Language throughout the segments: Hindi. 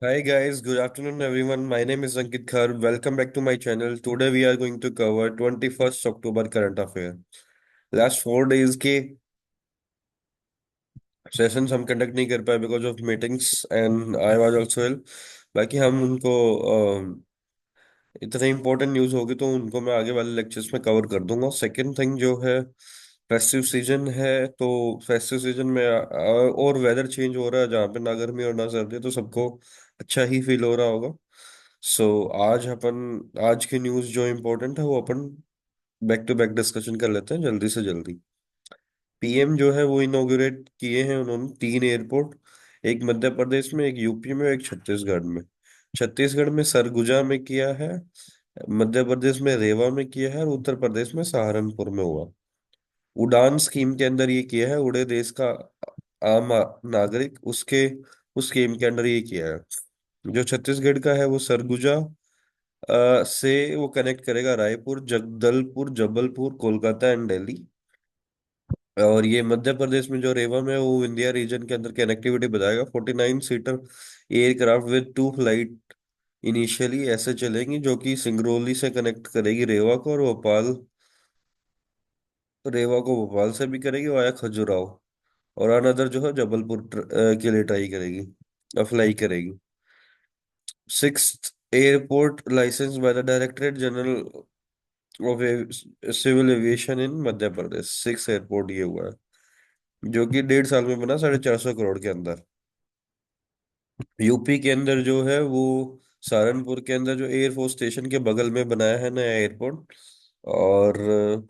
Hi guys, good afternoon everyone. My name is Ankit Khar. Welcome back to my channel. Today we are going to cover 21st October current affair. Last 4 days के सेशंस हम कंडक्ट नहीं कर पाए because of meetings and I was also ill. बाकी हम उनको इतने इंपॉर्टेंट न्यूज़ होगी तो उनको मैं आगे वाले लेक्चर्स में कवर कर दूंगा। सेकंड थिंग जो है फेस्टिव सीजन है तो फेस्टिव सीजन में और वेदर चेंज हो रहा है जहाँ पे ना गर्मी और ना सर्दी तो सबको अच्छा ही फील हो रहा होगा। सो आज की न्यूज़ जो इम्पोर्टेंट है वो अपन बैक टू बैक डिस्कशन कर लेते हैं जल्दी से जल्दी। पीएम जो है वो इनॉग्रेट किए हैं उन्होंने तीन एयरपोर्ट, एक मध्य प्रदेश में, एक यूपी में, एक छत्तीसगढ़ में। छत्तीसगढ़ में सरगुजा में किया है, मध्य प्रदेश में रेवा में किया है और उत्तर प्रदेश में सहारनपुर में हुआ। उड़ान स्कीम के अंदर ये किया है, उड़े देश का नागरिक उसके उस स्कीम के अंदर ये किया है। जो छत्तीसगढ़ का है वो सरगुजा से वो कनेक्ट करेगा रायपुर, जगदलपुर, जबलपुर, कोलकाता एंड दिल्ली। और ये मध्य प्रदेश में जो रेवा में है, वो इंडिया रीजन के अंदर कनेक्टिविटी बताएगा। 49 seater aircraft with two flight initially ऐसे चलेंगी जो कि सिंगरौली से कनेक्ट करेगी रेवा को भोपाल से भी करेगी वाया खजुराहो। और अनदर जो है जबलपुर के लिए ट्राई करेगी, अप्लाई करेगी। Sixth airport licence by the directorate general of civil aviation in Madhya Pradesh. Six airport ये हुआ है जो कि 1.5 साल में बना 450 करोड़ के अंदर। यूपी के अंदर जो है वो सहारनपुर के अंदर जो एयरफोर्स स्टेशन के बगल में बनाया है नया एयरपोर्ट। और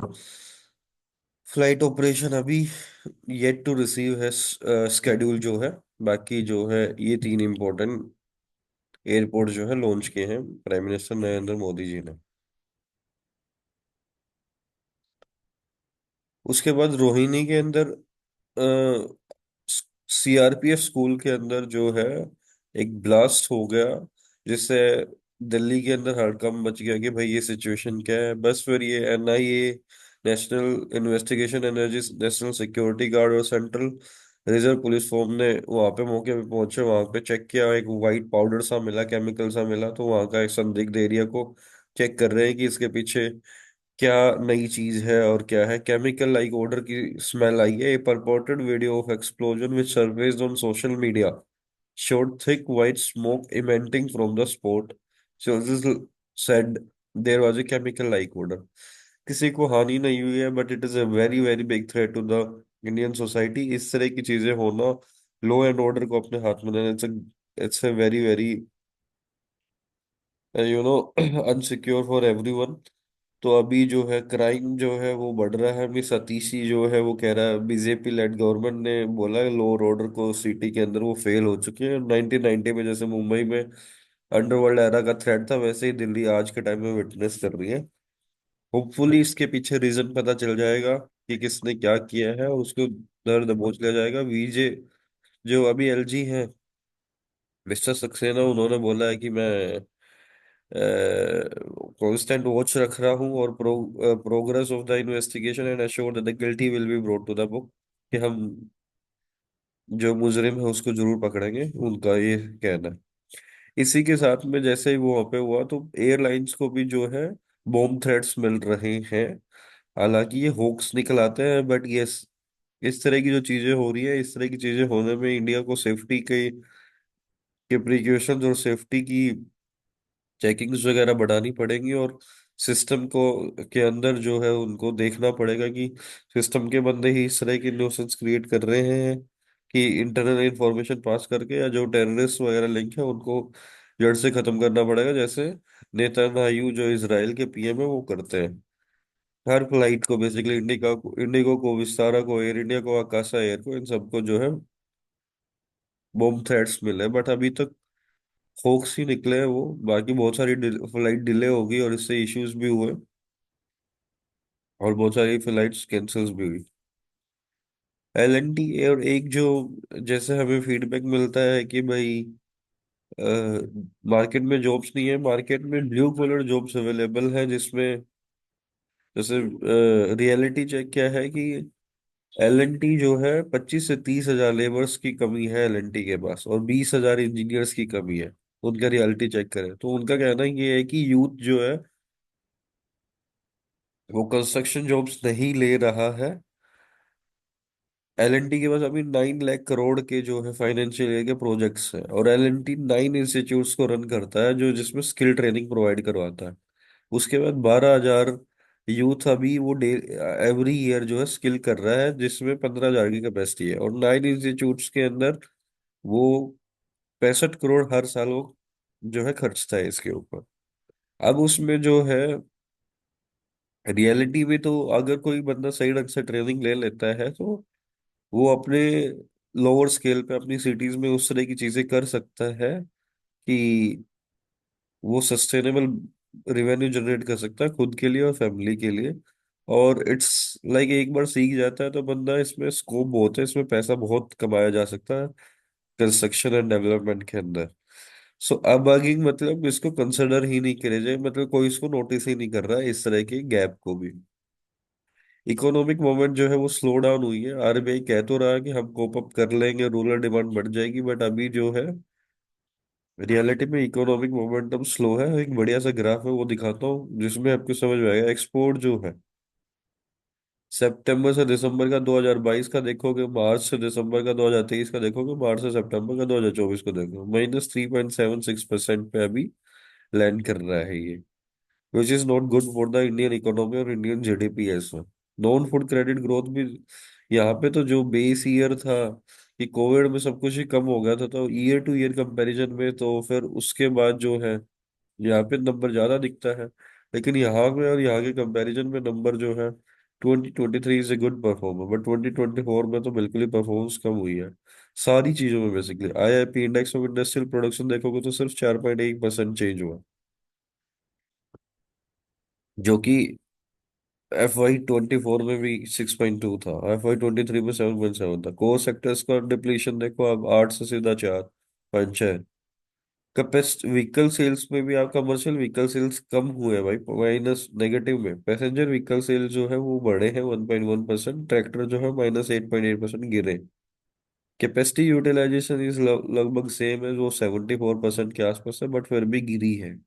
फ्लाइट ऑपरेशन अभी येट टू रिसीव है स्केड्यूल जो है। बाकी जो है ये तीन इंपॉर्टेंट एयरपोर्ट जो है लॉन्च किए हैं प्राइम मिनिस्टर नरेंद्र मोदी जी ने। उसके बाद रोहिणी के अंदर सीआरपीएफ स्कूल के अंदर जो है एक ब्लास्ट हो गया, जिससे दिल्ली के अंदर हड़कंप मच गया कि भाई ये सिचुएशन क्या है। बस फिर ये NIA, national investigation energy, national security guard और सेंट्रल रिजर्व पुलिस फोर्स ने वहां पे मौके पे पहुंचे, वहां पे चेक किया, एक वाइट पाउडर सा मिला, केमिकल सा मिला, तो वहां का एक संदिग्ध एरिया को चेक कर रहे हैं कि इसके पीछे क्या नई चीज है और क्या है। केमिकल लाइक ऑर्डर की स्मेल आई है। Purported video of explosion which surfaced on social media showed thick white smoke emanating from the spot. Sources said there was a chemical like odor. किसी को हानि नहीं हुई है but it is a very very big threat to the Indian society. इस तरह की चीजें होना, लॉ एंड ऑर्डर को अपने हाथ में लेना, it's a very very you know unsecure for everyone. तो अभी जो है क्राइम जो है वो बढ़ रहा है। मिस सतीशी जो है वो कह रहा है बीजेपी लेड गवर्नमेंट ने बोला है लॉ और ऑर्डर को सिटी के अंदर वो फेल हो चुके हैं। 1990 में जैसे मुंबई में अंडरवर्ल्ड एरा का थ्रेट था, वैसे ही दिल्ली आज के टाइम में विटनेस कर रही है। होपफुली इसके पीछे रीजन पता चल जाएगा कि किसने क्या किया है और उसको दर्द दबोच लिया जाएगा। वीजे जो अभी एलजी है, मिस्टर सक्सेना, उन्होंने बोला है कि मैं कांस्टेंट वॉच रख रहा हूँ और progress of the investigation and assure that the guilty will be brought to the book, कि हम जो मुजरिम है उसको जरूर पकड़ेंगे, उनका ये कहना है। इसी के साथ में जैसे ही वो वहाँ पे हुआ तो एयरलाइंस को भी जो है बॉम्ब थ्रेट्स मिल रहे हैं। हालांकि ये होक्स निकल आते हैं बट यस, इस तरह की जो चीजें हो रही है, इस तरह की चीजें होने में इंडिया को सेफ्टी के प्रिकॉशंस और सेफ्टी की चेकिंग्स वगैरह बढ़ानी पड़ेंगी। और सिस्टम को के अंदर जो है उनको देखना पड़ेगा कि सिस्टम के बंदे ही इस तरह की न्यूसेंस क्रिएट कर रहे हैं कि इंटरनल इंफॉर्मेशन पास करके, या जो टेररिस्ट वगैरह लिंक है उनको जड़ से खत्म करना पड़ेगा, जैसे नेतन्याहू जो इसराइल के पीएम है वो करते हैं। हर फ्लाइट को बेसिकली इंडिगो को, विस्तारा को, एयर इंडिया को, आकाशा एयर को, इन सबको जो है बॉम्ब थ्रेट्स मिले बट अभी तक होक्स ही निकले हैं वो। बाकी बहुत सारी फ्लाइट डिले हो गई और इससे इश्यूज भी हुए और बहुत सारी फ्लाइट्स कैंसिल्स भी हुई। एलएनटी और एक जो जैसे हमें फीडबैक मिलता है कि भाई मार्केट में जॉब्स नहीं है, मार्केट में ब्लू कॉलर जॉब्स अवेलेबल है, जिसमें जैसे रियलिटी चेक क्या है कि एलएनटी जो है 25 से 30 हजार लेबर्स की कमी है एलएनटी के पास और 20 हजार इंजीनियर्स की कमी है। उनका रियलिटी चेक करें, तो उनका कहना ये है कि यूथ जो है वो कंस्ट्रक्शन जॉब्स नहीं ले रहा है। एलएनटी के पास अभी 9 लाख करोड़ के जो है फाइनेंशियल ईयर के प्रोजेक्ट्स हैं, और एलएनटी 9 इंस्टीट्यूट्स को रन करता है जो जिसमें स्किल ट्रेनिंग प्रोवाइड करवाता है। उसके बाद 12,000 यूथ अभी वो डे एवरी ईयर जो है स्किल कर रहा है, जिसमें 15,000 की कैपेसिटी है, और 9 इंस्टीट्यूट्स के अंदर वो 65 करोड़ हर साल वो जो है खर्चता है इसके ऊपर। अब उसमें जो है रियलिटी में, तो अगर कोई बंदा सही ढंग से ट्रेनिंग ले लेता है तो वो अपने लोअर स्केल पे अपनी सिटीज में उस तरह की चीजें कर सकता है कि वो सस्टेनेबल रिवेन्यू जनरेट कर सकता है खुद के लिए और फैमिली के लिए। और इट्स लाइक एक बार सीख जाता है तो बंदा, इसमें स्कोप बहुत है, इसमें पैसा बहुत कमाया जा सकता है कंस्ट्रक्शन एंड डेवलपमेंट के अंदर। सो अबागिंग मतलब इसको कंसिडर ही नहीं करे जाए, मतलब कोई इसको नोटिस ही नहीं कर रहा है इस तरह के गैप को भी। इकोनॉमिक मोमेंट जो है वो स्लो डाउन हुई है। आरबीआई कह तो रहा है कि हम कोप अप कर लेंगे, रूरल डिमांड बढ़ जाएगी, बट अभी जो है रियलिटी में इकोनॉमिक मोमेंटम स्लो है। एक बढ़िया सा ग्राफ है वो दिखाता हूँ जिसमें आपको समझ में आएगा। एक्सपोर्ट जो है सितंबर से दिसंबर का 2022 का देखोगे, मार्च से दिसंबर का 2023 का देखोगे, मार्च से सितंबर का 2024 को देखो, -3.76% पे अभी लैंड कर रहा है ये, which is not good for the Indian economy और इंडियन जीडीपी ऐसा। नॉन फूड क्रेडिट ग्रोथ भी यहाँ पे, तो जो बेस ईयर था कि कोविड में सब कुछ ही कम हो गया था, तो ईयर टू ईयर कंपैरिजन में तो फिर उसके बाद जो है यहाँ पे नंबर ज्यादा दिखता है। लेकिन यहाँ पे और यहाँ के कंपैरिजन में नंबर जो है, 2023 is a good performer, but 2024 में तो बिल्कुल ही परफॉर्मेंस कम हुई है सारी चीजों में। Basically IIP index of industrial production देखोगे तो सिर्फ 4.1% चेंज हुआ, जो कि FY24 में भी 6.2 था, FY23 में 7.7 था। कोर सेक्टर्स का डिप्लीशन देखो, अब 8 से सीधा 4.6। कैपेसिटी व्हीकल सेल्स में भी आप कमर्शियल व्हीकल सेल्स कम हुए हैं भाई, माइनस नेगेटिव में। पैसेंजर व्हीकल सेल जो है वो बढ़े हैं 1.1%, ट्रैक्टर जो है -8.8% गिरे। कैपेसिटी यूटिलाइजेशन इस लगभग सेम है, जो 74% के आसपास है, बट फिर भी गिरी है।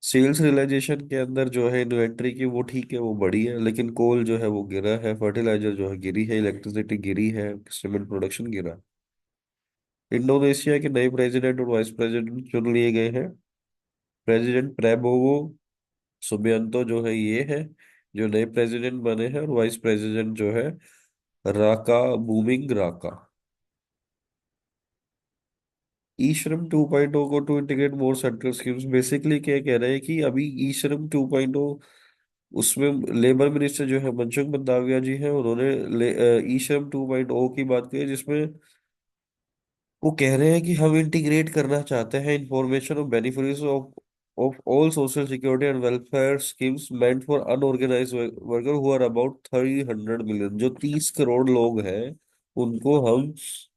सेल्स रियलाइजेशन के अंदर जो है इन्वेंट्री की वो ठीक है, वो बढ़ी है, लेकिन कोल जो है वो गिरा है, फर्टिलाइजर जो है गिरी है, इलेक्ट्रिसिटी गिरी है, सीमेंट प्रोडक्शन गिरा। इंडोनेशिया के नए प्रेसिडेंट और वाइस प्रेसिडेंट चुन लिए गए हैं। प्रेसिडेंट प्रेबोवो सुबियांतो जो है ये है जो नए प्रेसिडेंट बने हैं, और वाइस प्रेसिडेंट जो है राका बूमिंग राका। ई श्रम 2.0 को to integrate more central schemes, basically क्या कह रहे हैं कि अभी ई श्रम 2.0 उसमें लेबर मिनिस्टर जो है मनसुख मंडाविया जी हैं, उन्होंने ई श्रम 2.0 की बात की है, जिसमें वो कह रहे हैं कि हम इंटीग्रेट करना चाहते हैं इंफॉर्मेशन और benefits of all social security and welfare schemes meant for unorganised worker who are about 300 million, जो 30 करोड़ लोग हैं उनको हम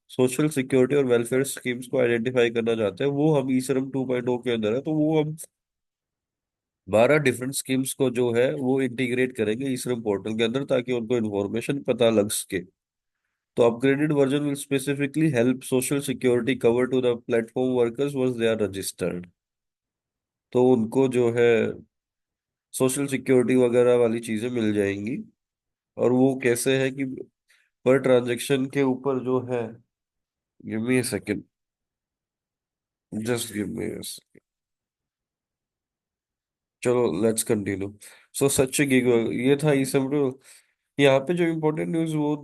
सोशल सिक्योरिटी और वेलफेयर स्कीम्स को आइडेंटिफाई करना चाहते हैं। वो हम ई श्रम 2.0 के अंदर है, तो वो हम 12 डिफरेंट स्कीम्स को जो है वो इंटीग्रेट करेंगे ई श्रम पोर्टल के अंदर, ताकि उनको इन्फॉर्मेशन पता लग सके। तो upgraded version will specifically help social security cover to the platform workers once they are registered. तो उनको जो है सोशल सिक्योरिटी वगैरह वाली चीजें मिल जाएंगी। और वो कैसे है कि पर ट्रांजैक्शन के ऊपर जो है, give me a second, just give me, चलो let's continue. So such gig, ये था ये सब। यहाँ पे जो इम्पोर्टेंट न्यूज वो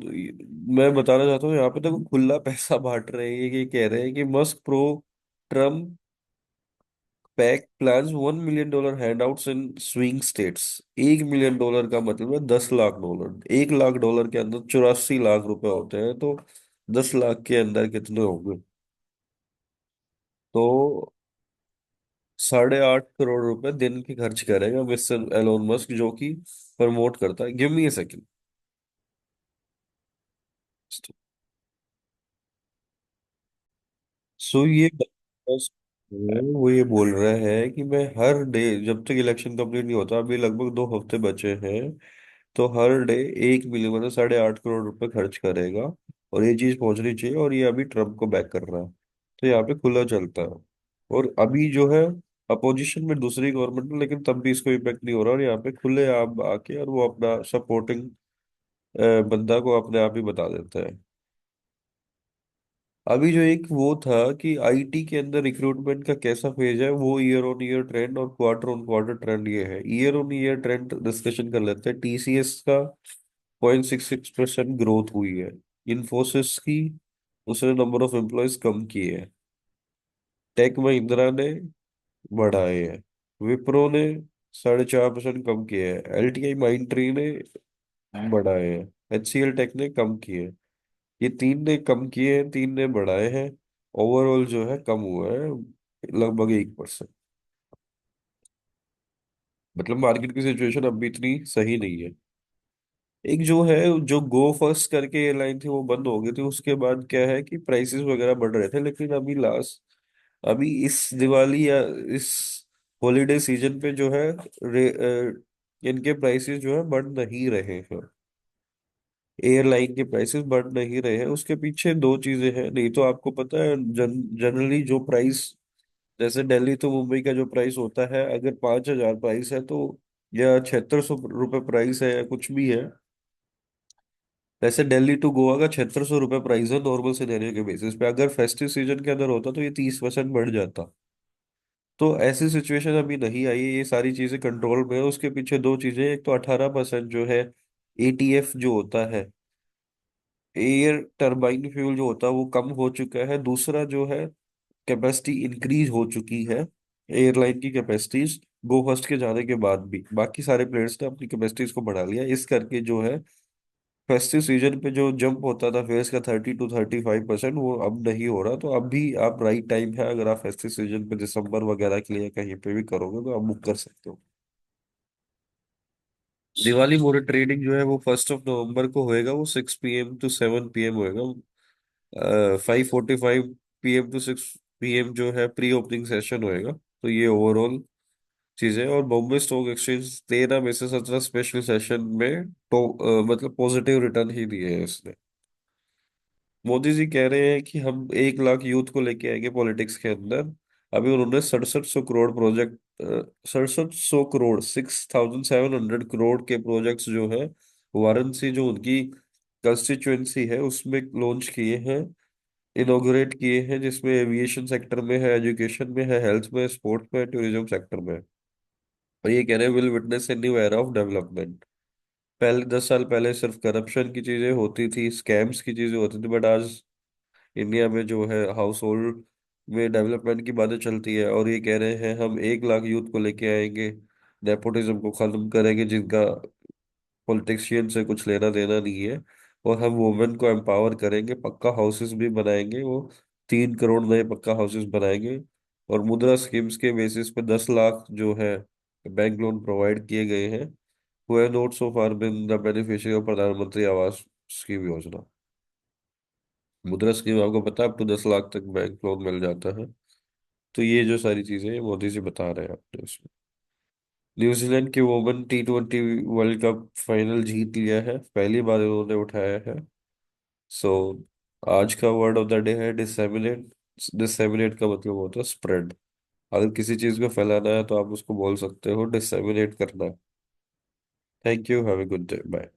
मैं बताना चाहता हूँ, यहाँ पे तो खुला पैसा बांट रहे हैं। ये कह रहे हैं कि Musk pro Trump pack plans $1 million handouts in swing states. $1 million का मतलब है $10 लाख। $1 लाख के अंदर 84 लाख रुपए होते हैं, तो 10 लाख के अंदर कितने होंगे? तो 8.5 करोड़ रुपए दिन के खर्च करेगा मिस्टर एलोन मस्क, जो कि प्रमोट करता है। गिव मी ए सेकंड। सो ये वो ये बोल रहा है कि मैं हर डे, जब तक इलेक्शन कंप्लीट नहीं होता, अभी लगभग 2 हफ्ते बचे हैं, तो हर डे 1 मिलियन मतलब 8.5 करोड़ रुपए खर्च करेगा। और ये चीज पहुंचनी चाहिए, और ये अभी ट्रम्प को बैक कर रहा है। तो यहाँ पे खुला चलता है। और अभी जो है अपोजिशन में दूसरी गवर्नमेंट है, लेकिन तब भी इसको इम्पेक्ट नहीं हो रहा, और यहाँ पे खुले आप आके और वो अपना सपोर्टिंग बंदा को अपने आप ही बता देता है। अभी जो एक वो था कि आईटी के अंदर रिक्रूटमेंट का कैसा फेज है, वो ईयर ऑन ईयर ट्रेंड और क्वार्टर ऑन क्वार्टर ट्रेंड ये है। Year on year trend discussion कर लेते हैं। टीसीएस का 0.66% ग्रोथ हुई है। इन्फोसिस की, उसने नंबर ऑफ एम्प्लॉयज कम किए हैं। टेक महिंद्रा ने बढ़ाए हैं। विप्रो ने 4.5% कम किए हैं। एलटीआई माइंड ट्री ने बढ़ाए हैं। एचसीएल टेक ने कम किए हैं। ये तीन ने कम किए हैं, तीन ने बढ़ाए हैं। ओवरऑल जो है कम हुआ है लगभग 1%। मतलब मार्केट की सिचुएशन अब भी इतनी सही नहीं है। एक जो है, जो गो फर्स्ट करके एयरलाइन थी वो बंद हो गई थी, उसके बाद क्या है कि प्राइसेस वगैरह बढ़ रहे थे, लेकिन अभी इस दिवाली या इस हॉलीडे सीजन पे जो है इनके प्राइसेस जो है बढ़ नहीं रहे हैं। एयरलाइन के प्राइसेस बढ़ नहीं रहे हैं। उसके पीछे दो चीजें हैं। नहीं तो आपको पता है, जनरली जो प्राइस, जैसे दिल्ली तो मुंबई का जो प्राइस होता है, अगर 5,000 प्राइस है तो, या 7600 रुपये प्राइस है या कुछ भी है, वैसे दिल्ली टू गोवा का 7600 रुपये प्राइस है नॉर्मल सिनेरियो के बेसिस पे। अगर फेस्टिव सीजन के अंदर होता तो ये 30% बढ़ जाता। तो ऐसी सिचुएशन अभी नहीं आई है, ये सारी चीजें कंट्रोल में है। उसके पीछे दो चीजें, एक तो 18% जो है एटीएफ जो होता है, एयर टरबाइन फ्यूल जो होता है, वो कम हो चुका है। दूसरा जो है, कैपेसिटी इंक्रीज हो चुकी है। एयरलाइन की कैपेसिटीज गो फर्स्ट के जाने के बाद भी बाकी सारे प्लेयर्स ने अपनी कैपेसिटीज को बढ़ा लिया। इस करके जो है फेस्टिव सीजन पे जो जंप होता था फेयर्स का 30 to 35%, वो अब नहीं हो रहा। तो अभी आप राइट टाइम है, अगर आप फेस्टिव सीजन पे दिसंबर वगैरह के लिए कहीं पे भी करोगे तो आप बुक कर सकते हो। दिवाली मोड ट्रेडिंग जो है वो 1 नवंबर को होएगा। वो 6 PM to 7 PM होएगा। 5:45 PM to 6 PM जो है प्री ओपनिंग सेशन होएगा। तो ये ओवरऑल चीजें। और बॉम्बे स्टॉक एक्सचेंज 13 में से 17 स्पेशल सेशन में तो मतलब पॉजिटिव रिटर्न ही दिए हैं इसने। मोदी जी कह रहे हैं कि हम 1 लाख यूथ को लेके आएंगे पॉलिटिक्स के अंदर। अभी उन्होंने 6700 करोड़ प्रोजेक्ट, 6700 करोड़ 6,700 करोड़ के प्रोजेक्ट्स जो है वाराणसी, जो उनकी कंस्टिट्यूएंसी है, उसमें लॉन्च किए हैं, इनॉग्रेट किए हैं, जिसमें एविएशन सेक्टर में है, एजुकेशन में है, हेल्थ में, स्पोर्ट्स में, टूरिज्म सेक्टर में है। और ये कह रहे हैं will witness a new era of development. पहले 10 साल पहले सिर्फ करप्शन की चीजें होती थी, स्कैम्स की चीजें होती थी, बट आज इंडिया में जो है हाउस होल्ड में डेवलपमेंट की बातें चलती है। और ये कह रहे हैं हम 1 लाख यूथ को लेके आएंगे, नेपोटिज्म को खत्म करेंगे, जिनका पॉलिटिशियन से कुछ लेना देना नहीं है, और हम वुमेन को एम्पावर करेंगे, पक्का हाउसेस भी बनाएंगे। वो 3 करोड़ नए पक्का हाउसेस बनाएंगे। और मुद्रा स्कीम्स के बेसिस पे 10 लाख जो है बैंक लोन प्रोवाइड किए गए हैं। हुए note so far been the beneficiary of प्रधानमंत्री आवास स्कीम योजना। मुद्रा स्कीम आपको पता है, अप टू 10 लाख तक बैंक लोन मिल जाता है। तो ये जो सारी चीजें हैं मोदी जी बता रहे हैं आपने उसमें। न्यूजीलैंड की women T20 world cup final जीत लिया है, पहली बार उन्होंने उठाया है। सो आज का वर्ड ऑफ द डे है डिसेमिनेट। डिसेमिनेट का मतलब होता है स्प्रेड। अगर किसी चीज को फैलाना है तो आप उसको बोल सकते हो डिसेमिनेट करना। Thank you, have a good day, bye.